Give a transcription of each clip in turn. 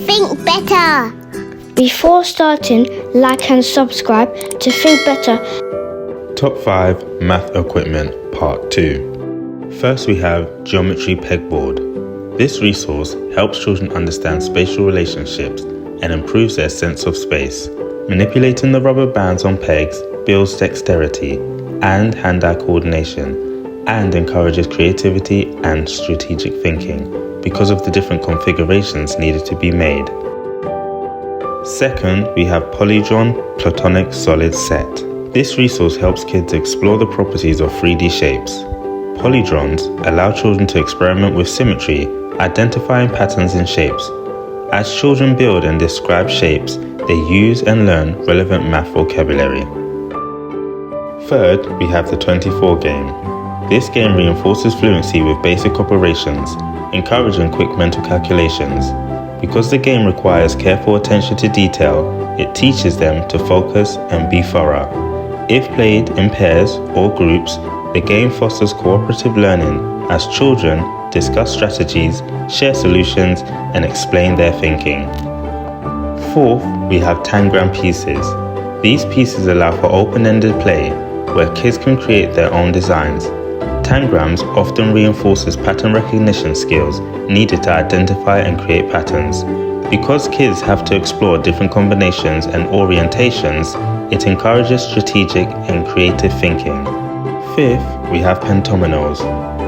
Think better. Before starting, like and subscribe to Think Better. Top 5 Math Equipment Part 2. First we have Geometry Pegboard. This resource helps children understand spatial relationships and improves their sense of space. Manipulating the rubber bands on pegs builds dexterity and hand-eye coordination and encourages creativity and strategic thinking because of the different configurations needed to be made. Second, we have Polygon Platonic Solid Set. This resource helps kids explore the properties of 3D shapes. Polygons allow children to experiment with symmetry, identifying patterns in shapes. As children build and describe shapes, they use and learn relevant math vocabulary. Third, we have the 24 game. This game reinforces fluency with basic operations, encouraging quick mental calculations. Because the game requires careful attention to detail, it teaches them to focus and be thorough. If played in pairs or groups, the game fosters cooperative learning as children discuss strategies, share solutions, and explain their thinking. Fourth, we have Tangram pieces. These pieces allow for open-ended play, where kids can create their own designs. Tangrams often reinforces pattern recognition skills needed to identify and create patterns. Because kids have to explore different combinations and orientations, it encourages strategic and creative thinking. Fifth, we have pentominoes.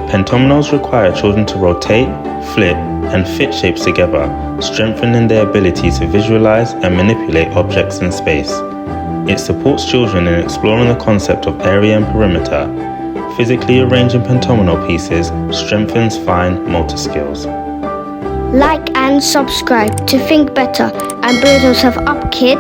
Pentominoes require children to rotate, flip, and fit shapes together, strengthening their ability to visualize and manipulate objects in space. It supports children in exploring the concept of area and perimeter. Physically arranging pentomino pieces strengthens fine motor skills. Like and subscribe to Think Better and build yourself up, kid.